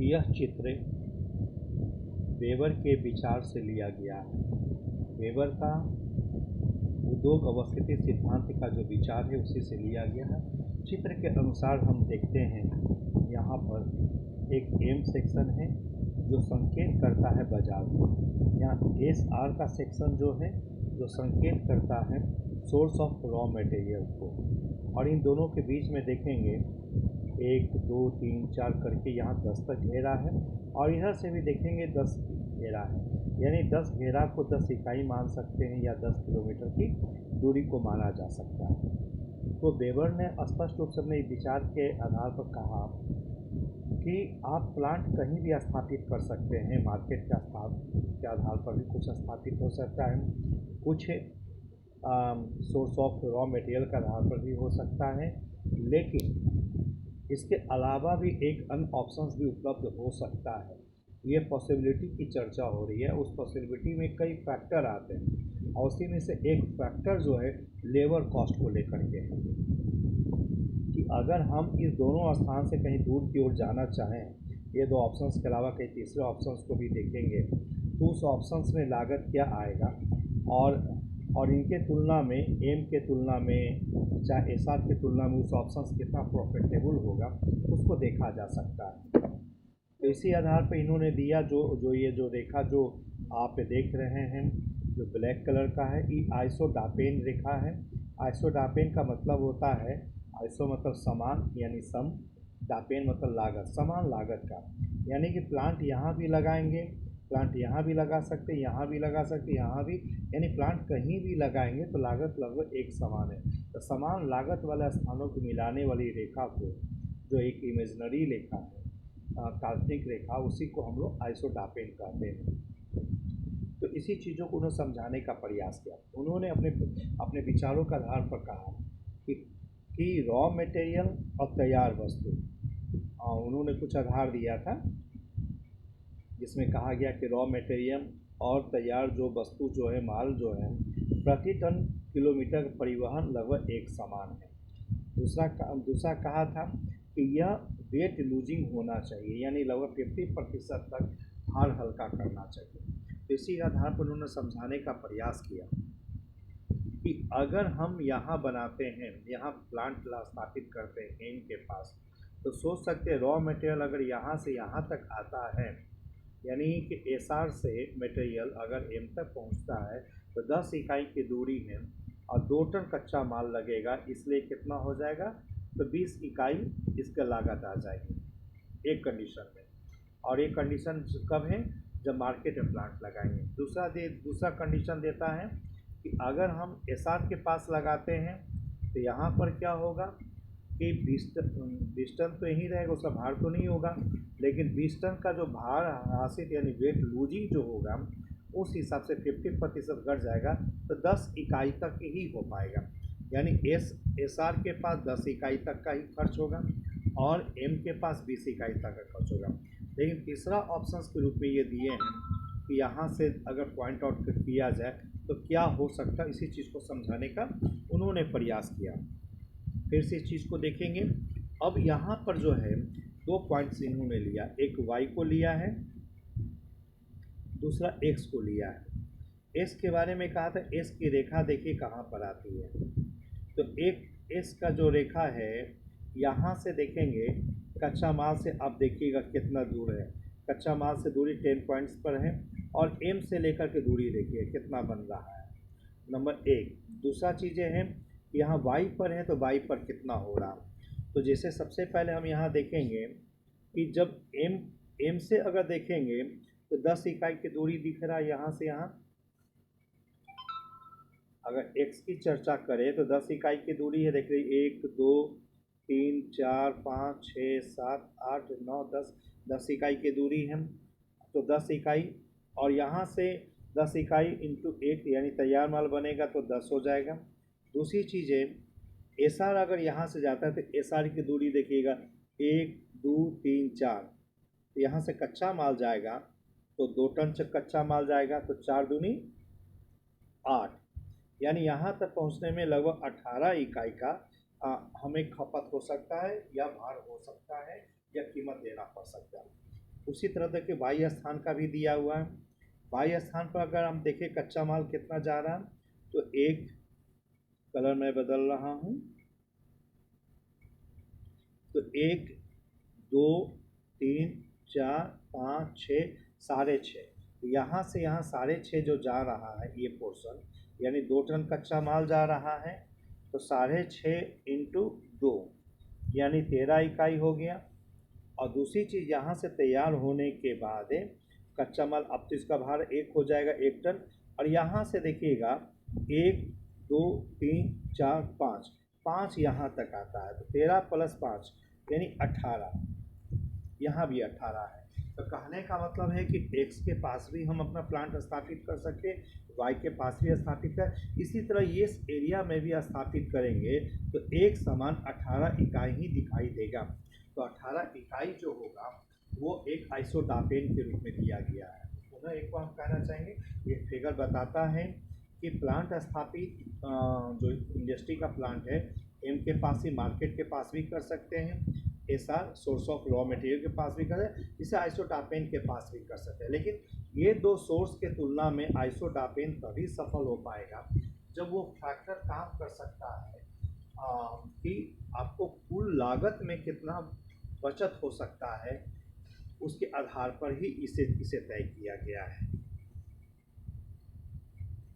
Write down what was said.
यह चित्र वेबर के विचार से लिया गया है। वेबर का उद्योग अवस्थिति सिद्धांत का जो विचार है उसी से लिया गया है। चित्र के अनुसार हम देखते हैं यहाँ पर एक एम सेक्शन है जो संकेत करता है बाजार को। यहाँ एस आर का सेक्शन जो है जो संकेत करता है सोर्स ऑफ रॉ मटेरियल को, और इन दोनों के बीच में देखेंगे 1 2 3 4 करके यहाँ 10 तक घेरा है, और इधर से भी देखेंगे 10 घेरा है, यानी 10 घेरा को 10 इकाई मान सकते हैं या 10 किलोमीटर की दूरी को माना जा सकता है। तो वेबर ने स्पष्ट रूप से अपने विचार के आधार पर कहा कि आप प्लांट कहीं भी स्थापित कर सकते हैं, मार्केट के आधार पर भी कुछ स्थापित हो सकता है, कुछ सोर्स ऑफ रॉ मटेरियल के आधार पर भी हो सकता है, लेकिन इसके अलावा भी एक अन्य ऑप्शंस भी उपलब्ध हो सकता है। ये पॉसिबिलिटी की चर्चा हो रही है। उस पॉसिबिलिटी में कई फैक्टर आते हैं और उसी में से एक फैक्टर जो है लेबर कॉस्ट को लेकर के है कि अगर हम इस दोनों स्थान से कहीं दूर की ओर जाना चाहें, ये दो ऑप्शंस के अलावा कई तीसरे ऑप्शंस को भी देखेंगे, तो उस ऑप्शंस में लागत क्या आएगा और इनके तुलना में एम के तुलना में चाहे एस आर की तुलना में उस ऑप्शंस कितना प्रॉफिटेबल होगा उसको देखा जा सकता है। तो इसी आधार पर इन्होंने दिया जो ये जो रेखा जो आप देख रहे हैं जो ब्लैक कलर का है, ये आइसोडापेन रेखा है। आइसोडापेन का मतलब होता है, आइसो मतलब समान यानी सम, डापेन मतलब लागत, समान लागत का, यानी कि प्लांट यहाँ भी लगाएंगे, प्लांट यहाँ भी लगा सकते, यहाँ भी लगा सकते, यहाँ भी, यानी प्लांट कहीं भी लगाएंगे तो लागत लगभग एक समान है। तो समान लागत वाले स्थानों को मिलाने वाली रेखा को, जो एक इमेजनरी रेखा है, काल्पनिक रेखा, उसी को हम लोग आइसोडापेन कहते हैं। तो इसी चीज़ों को उन्होंने समझाने का प्रयास किया। उन्होंने अपने विचारों के आधार पर कहा कि रॉ मटेरियल और तैयार वस्तु, उन्होंने कुछ आधार दिया था जिसमें कहा गया कि रॉ मटेरियल और तैयार जो वस्तु जो है, माल जो है, प्रति टन किलोमीटर परिवहन लगभग एक समान है। दूसरा कहा था कि यह वेट लूजिंग होना चाहिए, यानी लगभग 50% तक भार हल्का करना चाहिए। तो इसी आधार पर उन्होंने समझाने का प्रयास किया कि अगर हम यहाँ बनाते हैं, यहाँ प्लांट स्थापित करते हैं एम के पास, तो सोच सकते हैं रॉ मटेरियल अगर यहाँ से यहाँ तक आता है, यानी कि एस आर से मटेरियल अगर एम तक पहुँचता है तो 10 इकाई की दूरी है और 2 टन कच्चा माल लगेगा, इसलिए कितना हो जाएगा, तो 20 इकाई इसका लागत आ जाएगी एक कंडीशन में। और एक कंडीशन कब है, जब मार्केट में प्लांट लगाएंगे। दूसरा कंडीशन देता है कि अगर हम एस आर के पास लगाते हैं तो यहाँ पर क्या होगा कि 20 टन तो यहीं रहेगा, उसका भार तो नहीं होगा, लेकिन 20 टन का जो भार हासिल यानी वेट लूजिंग जो होगा उस हिसाब से 50% घट जाएगा, तो 10 इकाई तक ही हो पाएगा, यानी एस आर के पास 10 इकाई तक का ही खर्च होगा और एम के पास 20 इकाई तक का खर्च होगा। लेकिन तीसरा ऑप्शंस के रूप में ये दिए हैं कि यहाँ से अगर पॉइंट आउट किया जाए तो क्या हो सकता है, इसी चीज़ को समझाने का उन्होंने प्रयास किया। फिर से इस चीज़ को देखेंगे। अब यहाँ पर जो है 2 पॉइंट्स इन्होंने लिया, एक वाई को लिया है, दूसरा एक्स को लिया है। एस के बारे में कहा था, एस की रेखा देखिए कहाँ पर आती है, तो एक एस का जो रेखा है यहाँ से देखेंगे कच्चा माल से, आप देखिएगा कितना दूर है, कच्चा माल से दूरी 10 पॉइंट्स पर है, और एम से लेकर के दूरी देखिए कितना बन रहा है, नंबर 1। दूसरा चीज़ें हैं यहाँ वाई पर है तो वाई पर कितना हो रहा। तो जैसे सबसे पहले हम यहाँ देखेंगे कि जब एम से अगर देखेंगे तो 10 इकाई की दूरी दिख रहा है यहाँ से यहाँ। अगर x की चर्चा करें तो 10 इकाई की दूरी है, देख रही 1 2 3 4 5 6 7 8 9 10 इकाई की दूरी है, तो 10 इकाई, और यहाँ से 10 इकाई इंटू 1 यानी तैयार माल बनेगा तो 10 हो जाएगा। दूसरी चीज़ है एस आर, अगर यहाँ से जाता है तो एस आर की दूरी देखिएगा 1 2 3 4, तो यहाँ से कच्चा माल जाएगा तो 2 टन कच्चा माल जाएगा, तो 4 दूनी 8, यानी यहाँ तक पहुँचने में लगभग 18 इकाई का हमें खपत हो सकता है या भार हो सकता है या कीमत देना पड़ सकता है। उसी तरह देखिए वाई स्थान का भी दिया हुआ है। वाई स्थान पर अगर हम देखें कच्चा माल कितना जा रहा है, तो एक कलर मैं बदल रहा हूँ, तो 1 2 3 4 5 6 6.5, यहाँ से यहाँ 6.5 जो जा रहा है ये पोर्शन, यानी 2 टन कच्चा माल जा रहा है, तो 6.5 इंटू 2 यानी 13 इकाई हो गया। और दूसरी चीज़ यहाँ से तैयार होने के बाद कच्चा माल, अब तो इसका भार 1 हो जाएगा 1 टन, और यहाँ से देखिएगा 1 2 3 4 5 5 यहाँ तक आता है, तो 13 + 5 यानी 18, यहाँ भी 18 है। तो कहने का मतलब है कि एक्स के पास भी हम अपना प्लांट स्थापित कर सकते, वाई के पास भी स्थापित कर, इसी तरह ये इस एरिया में भी स्थापित करेंगे तो एक समान 18 इकाई ही दिखाई देगा। तो 18 इकाई जो होगा वो एक आइसोटापेन के रूप में दिया गया है। पुनः एक बार हम कहना चाहेंगे, ये फिगर बताता है कि प्लांट स्थापित जो इंडस्ट्री का प्लांट है, एम के पास ही मार्केट के पास भी कर सकते हैं, S R source of raw material के पास भी कर सकते हैं, इसे आइसोटापेन के पास भी कर सकते हैं। लेकिन ये दो सोर्स के तुलना में आइसोटापेन तभी सफल हो पाएगा जब वो फैक्टर काम कर सकता है कि आपको कुल लागत में कितना बचत हो सकता है, उसके आधार पर ही इसे तय किया गया है।